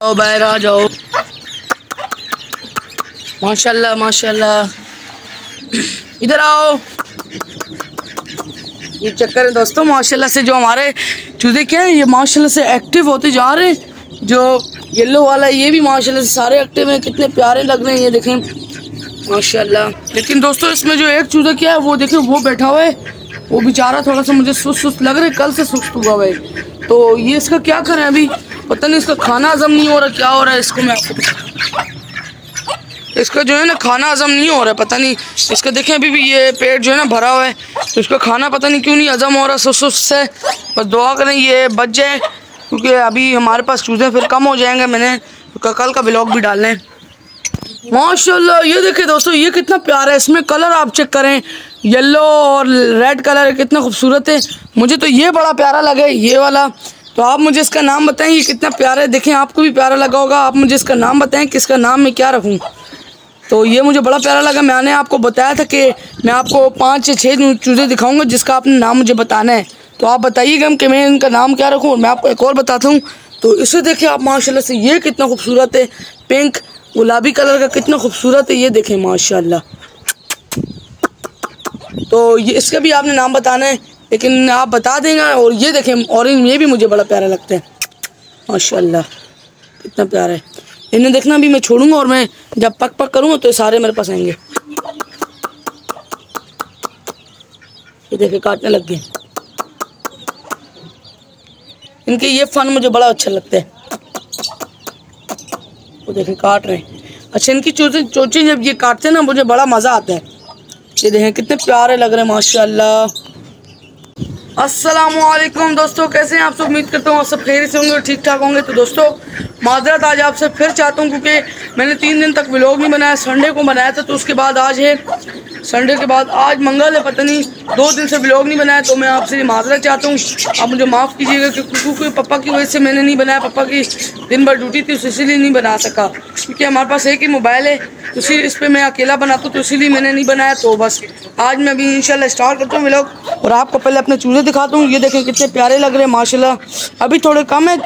आओ बाहर आ जाओ। माशाल्लाह माशाल्लाह, इधर आओ। ये चक्कर है दोस्तों, माशाल्लाह से जो हमारे चूजे क्या हैं ये माशाल्लाह से एक्टिव होते जा रहे हैं। जो येलो वाला ये भी माशाल्लाह से सारे एक्टिव हैं, कितने प्यारे लग रहे हैं ये देखें माशाल्लाह। लेकिन दोस्तों इसमें जो एक चूजा क्या है वो देखें, वो बैठा हुआ है, वो बेचारा थोड़ा सा मुझे सुस्त लग रहा है, कल से सुस्त हुआ है। तो ये इसका क्या करें, अभी पता नहीं इसका खाना हजम नहीं हो रहा, क्या हो रहा है इसको मैं आपको, इसका जो है ना खाना हजम नहीं हो रहा है, पता नहीं इसका देखें अभी भी ये पेट जो है ना भरा हुआ है, तो इसका खाना पता नहीं क्यों नहीं हजम हो रहा सुस्त से। बस दुआ करें ये बच जाए, क्योंकि अभी हमारे पास चूजे फिर कम हो जाएंगे। मैंने कल का व्लॉग भी डालना है। माशाल्लाह ये देखिए दोस्तों, ये कितना प्यारा है, इसमें कलर आप चेक करें, येलो और रेड कलर है, कितना खूबसूरत है। मुझे तो ये बड़ा प्यारा लगा ये वाला। तो आप मुझे इसका नाम बताएं, ये कितना प्यारा है, देखें आपको भी प्यारा लगा होगा। आप मुझे इसका नाम बताएं कि इसका नाम मैं क्या रखूं। तो ये मुझे बड़ा प्यारा लगा। मैंने आपको बताया था कि मैं आपको 5 से 6 चूज़े दिखाऊंगा जिसका आपने नाम मुझे बताना है। तो आप बताइएगा कि मैं इनका नाम क्या रखूँ। और मैं आपको एक और बताता हूँ। तो इसे देखिए आप माशाल्लाह से, ये कितना खूबसूरत है, पिंक गुलाबी कलर का कितना खूबसूरत है, ये देखें माशाल्लाह। तो ये इसका भी आपने नाम बताना है, लेकिन आप बता देंगे। और ये देखें ऑरेंज, ये भी मुझे बड़ा प्यारा लगता है माशाल्लाह, कितना प्यारा है। इन्हें देखना भी मैं छोड़ूंगा, और मैं जब पक पक करूँगा तो सारे मेरे पास आएंगे। ये देखे काटने लग गए। इनके ये फन मुझे बड़ा अच्छा लगता है। वो देखे काट रहे हैं। अच्छा इनकी चोंचें जब ये काटते हैं ना मुझे बड़ा मज़ा आता है। ये देखें कितने प्यारे लग रहे हैं माशाल्लाह। अस्सलामुअलैकुम दोस्तों, कैसे हैं आप सब? उम्मीद करता हूँ आप सब खैरियत से होंगे और ठीक ठाक होंगे। तो दोस्तों माजरत आज आपसे फिर चाहता हूँ, क्योंकि मैंने 3 दिन तक व्लॉग नहीं बनाया। संडे को बनाया था, तो उसके बाद आज है संडे के बाद आज मंगल है, पता नहीं 2 दिन से व्लॉग नहीं बनाया। तो मैं आपसे ये माजरत चाहता हूँ, आप मुझे माफ़ कीजिएगा, क्योंकि पापा की वजह से मैंने नहीं बनाया। पापा की दिन भर ड्यूटी थी, इसीलिए नहीं बना सका। क्योंकि हमारे पास एक ही मोबाइल है, तो इस पर मैं अकेला बनाता हूँ, तो इसीलिए मैंने नहीं बनाया। तो बस आज मैं अभी इंशाल्लाह स्टार्ट करता हूँ व्लॉग, और आपको पहले अपने चूज़े दिखाता हूँ। ये देखें कितने प्यारे लग रहे हैं माशाल्लाह। अभी थोड़े कम है,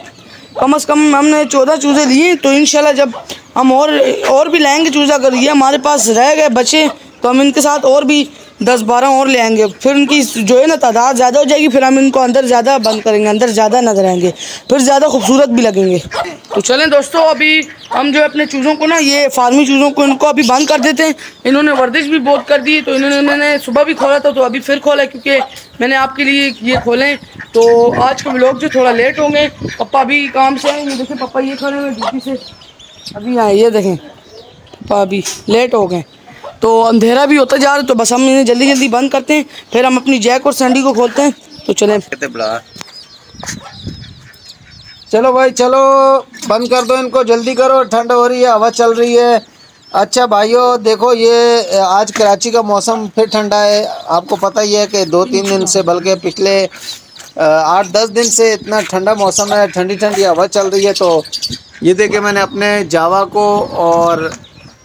कम से कम हमने 14 चूज़े लिए। तो इंशाल्लाह जब हम और भी लाएंगे चूज़ा, अगर ये हमारे पास रह गए बचे, तो हम इनके साथ और भी 10-12 और ले आएंगे। फिर उनकी जो है ना तादाद ज़्यादा हो जाएगी, फिर हम इनको अंदर ज़्यादा बंद करेंगे, अंदर ज़्यादा नजर आएंगे, फिर ज़्यादा खूबसूरत भी लगेंगे। तो चलें दोस्तों, अभी हम जो है अपने चूज़ों को ना, ये फार्मी चूज़ों को, इनको अभी बंद कर देते हैं। इन्होंने वर्जिश भी बहुत कर दी, तो मैंने सुबह भी खोला था, तो अभी फिर खोला, क्योंकि मैंने आपके लिए ये खोलें। तो आज के व्लॉग जो थोड़ा लेट होंगे, पापा अभी काम से आएंगे। देखिए पापा ये खड़े हुए ड्यूटी से अभी आए, ये देखें पापा अभी लेट हो गए। तो अंधेरा भी होता जा रहा है, तो बस हम इन्हें जल्दी जल्दी बंद करते हैं, फिर हम अपनी जैक और सैंडी को खोलते हैं। तो चलें, चलो भाई चलो, बंद कर दो इनको, जल्दी करो, ठंड हो रही है, हवा चल रही है। अच्छा भाइयों देखो, ये आज कराची का मौसम फिर ठंडा है। आपको पता ही है कि 2-3 दिन से, बल्कि पिछले 8-10 दिन से इतना ठंडा मौसम है, ठंडी ठंडी हवा चल रही है। तो ये देखिए मैंने अपने जावा को और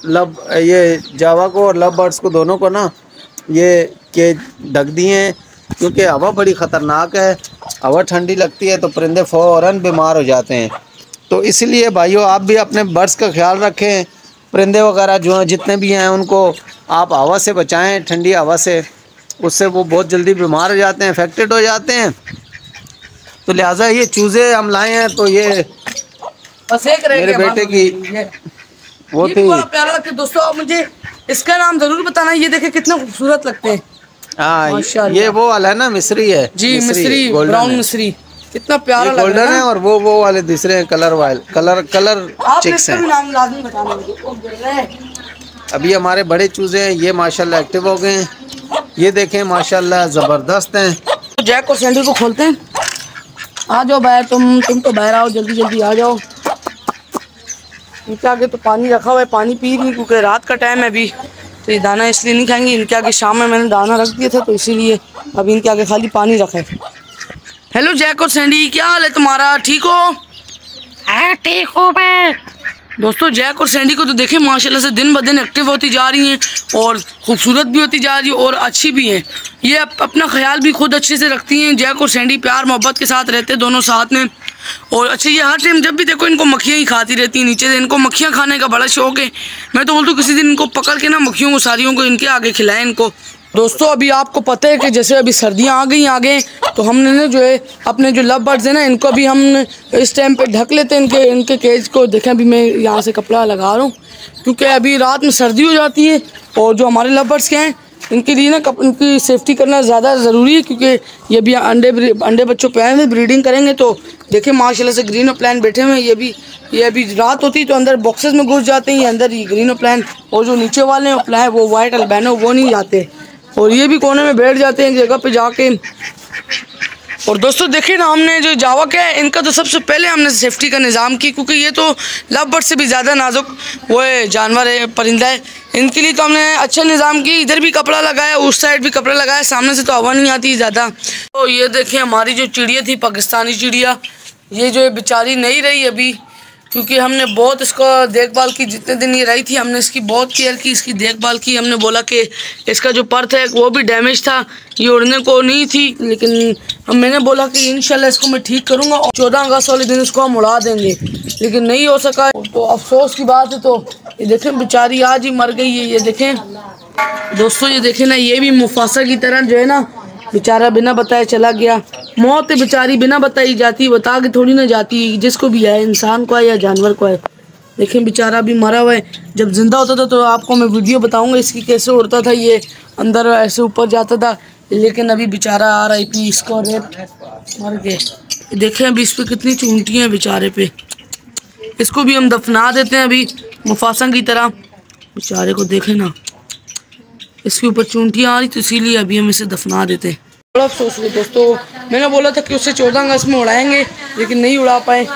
लव बर्ड्स को दोनों को ना ये के ढक दिए हैं, क्योंकि हवा बड़ी ख़तरनाक है। हवा ठंडी लगती है तो परिंदे फ़ौरन बीमार हो जाते हैं। तो इसलिए भाइयों आप भी अपने बर्ड्स का ख्याल रखें। परिंदे वगैरह जो हैं जितने भी हैं उनको आप हवा से बचाएं, ठंडी हवा से, उससे वो बहुत जल्दी बीमार हो जाते हैं, इफेक्टेड हो जाते हैं। तो लिहाजा ये चूज़े हम लाए हैं। तो ये बस एक मेरे बेटे की वो थी। प्यारा लगता है दोस्तों, आप मुझे इसका नाम जरूर बताना। ये देखे कितना खूबसूरत लगते हैं। हाँ ये वो वाला है ना, मिस्री है जी, मिस्री ब्राउन मिस्री, कितना प्यारा गोल्डन है। और वो वाले दूसरे हैं कलर चिक्स हैं। नाम लाजमी बताना मुझे। अभी हमारे बड़े चूजे हैं, ये माशाल्लाह एक्टिव हो गए हैं। ये देखें माशाल्लाह ज़बरदस्त हैं। जैक और सैंडी को खोलते हैं। आ जाओ बाहर, तुम तो बाहर आओ, जल्दी जल्दी आ जाओ। इनके आगे तो पानी रखा हुआ है, पानी पी रही, क्योंकि रात का टाइम है अभी, तो ये दाना इसलिए नहीं खाएंगे। इनके आगे शाम में मैंने दाना रख दिया था, तो इसीलिए अभी इनके आगे खाली पानी रखा है। हेलो जैक और सैंडी, क्या हाल है तुम्हारा? ठीक हो? हाँ ठीक हूँ मैं। दोस्तों जैक और सैंडी को तो देखें माशाल्लाह से दिन ब दिन एक्टिव होती जा रही हैं, और खूबसूरत भी होती जा रही है, और अच्छी भी हैं। ये अपना ख्याल भी खुद अच्छे से रखती हैं। जैक और सैंडी प्यार मोहब्बत के साथ रहते हैं दोनों साथ में। और अच्छा ये हर टाइम जब भी देखो इनको मक्खियाँ ही खाती रहती हैं नीचे से, इनको मक्खियाँ खाने का बड़ा शौक है। मैं तो बोलता हूँ किसी दिन इनको पकड़ के ना मक्खियों को सारियों को इनके आगे खिलाएं इनको। दोस्तों अभी आपको पता है कि जैसे अभी सर्दियाँ आ गई आगे, तो हमने ना जो है अपने जो लव बर्ड्स हैं ना इनको अभी हम इस टाइम पे ढक लेते हैं इनके केज को। देखें अभी मैं यहाँ से कपड़ा लगा रहा हूँ क्योंकि अभी रात में सर्दी हो जाती है और जो हमारे लव बर्ड्स के हैं इनके लिए ना इनकी सेफ्टी करना ज़्यादा ज़रूरी है क्योंकि ये भी अंडे बच्चों पे आए हुए ब्रीडिंग करेंगे। तो देखिए माशाल्लाह से ग्रीनो प्लान बैठे हुए हैं। ये अभी रात होती तो अंदर बॉक्सेस में घुस जाते हैं ये अंदर ही ग्रीनो प्लान, और जो नीचे वाले हैं प्लान वो वाइट अल्बानो वो नहीं जाते और ये भी कोने में बैठ जाते हैं एक जगह पे जाके। और दोस्तों देखिए ना हमने जो जावा क्या है इनका तो सबसे पहले हमने सेफ्टी का निज़ाम की क्योंकि ये तो लव बर्ड से भी ज़्यादा नाजुक वो है जानवर है परिंदा है। इनके लिए तो हमने अच्छा निज़ाम की, इधर भी कपड़ा लगाया उस साइड भी कपड़ा लगाया, सामने से तो हवा नहीं आती ज़्यादा। तो ये देखिए हमारी जो चिड़िया थी पाकिस्तानी चिड़िया, ये जो है बेचारी नहीं रही अभी क्योंकि हमने बहुत इसका देखभाल की। जितने दिन ये रही थी हमने इसकी बहुत केयर की, इसकी देखभाल की। हमने बोला कि इसका जो पर्थ है वो भी डैमेज था, ये उड़ने को नहीं थी, लेकिन मैंने बोला कि इंशाल्लाह इसको मैं ठीक करूँगा और 14 अगस्त वाले दिन इसको हम उड़ा देंगे, लेकिन नहीं हो सका। तो अफसोस की बात है। तो ये देखें बेचारी आज ही मर गई है। ये देखें दोस्तों, ये देखें ना ये भी मुफासा की तरह जो है ना बेचारा बिना बताए चला गया। मौत है बेचारी बिना बताई जाती, बता के थोड़ी ना जाती, जिसको भी है इंसान को है या जानवर को है। देखें बेचारा भी मरा हुआ है। जब जिंदा होता था तो आपको मैं वीडियो बताऊंगा इसकी कैसे उड़ता था, ये अंदर ऐसे ऊपर जाता था, लेकिन अभी बेचारा RIP इसको रेप मर गए। देखें अभी इस पर कितनी चूंटियाँ हैं बेचारे पे, इसको भी हम दफना देते हैं अभी मुफासा की तरह। बेचारे को देखें ना इसके ऊपर चूंटियाँ आ रही तो इसीलिए अभी हम इसे दफना देते हैं। बड़ा अफसोस हुआ दोस्तों, मैंने बोला था कि उससे 14 अगस्त में उड़ाएंगे लेकिन नहीं उड़ा पाए,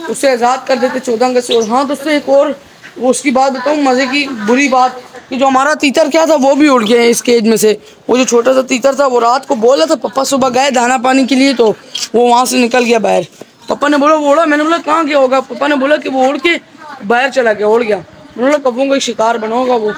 उससे आज़ाद कर देते 14 अगस्त से। और हाँ दोस्तों एक और वो उसकी बात बताऊँ मज़े की बुरी बात कि जो हमारा तीतर क्या था वो भी उड़ गया है इस केज में से। वो जो छोटा सा तीतर था वो रात को बोला था पापा सुबह गए दाना पानी के लिए तो वो वहाँ से निकल गया बाहर। पापा ने बोला वो उड़ा, मैंने बोला कहाँ गया होगा, पापा ने बोला कि वो उड़ के बाहर चला गया, उड़ गया। मैंने बोला कब्बों का शिकार बना होगा वो।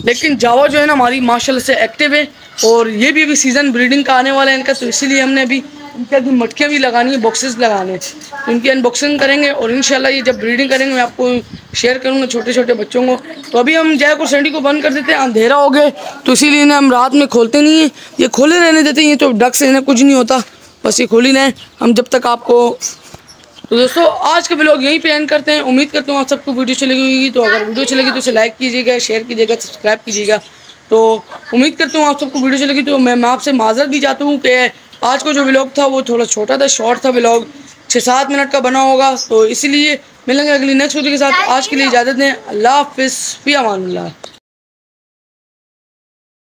लेकिन जावा जो है ना हमारी माशाल्लाह से एक्टिव है और ये भी अभी सीज़न ब्रीडिंग का आने वाला है इनका, तो इसीलिए हमने अभी इनकी अभी मटकियाँ भी लगानी है, बॉक्सेस लगाने हैं, तो इनकी अनबॉक्सिंग करेंगे और इंशाल्लाह ये जब ब्रीडिंग करेंगे मैं आपको शेयर करूँगा छोटे छोटे बच्चों को। तो अभी हम जय को सैंडी को बंद कर देते हैं, अंधेरा हो गया तो इसीलिए इन्हें हम रात में खोलते नहीं हैं, ये खोले रहने देते हैं। ये तो डक से इन्हें कुछ नहीं होता, बस ये खोली रहें हम जब तक आपको। तो दोस्तों आज के व्लॉग यहीं पे एंड करते हैं। उम्मीद करता हूँ आप सबको वीडियो चली होगी, तो अगर वीडियो चलेगी तो उसे लाइक कीजिएगा, शेयर कीजिएगा, सब्सक्राइब कीजिएगा। तो उम्मीद करता हूँ आप सबको वीडियो चलेगी। तो मैं आपसे माजरत भी चाहता हूँ कि आज को जो व्लॉग था वो थोड़ा छोटा था, शॉर्ट था व्लॉग, 6-7 मिनट का बना होगा, तो इसीलिए मिलेंगे अगली नेक्स्ट वीडियो के साथ। आज के लिए इजाज़त दें, अल्लाह हाफ़िज़, फ़ी अमानिल्लाह।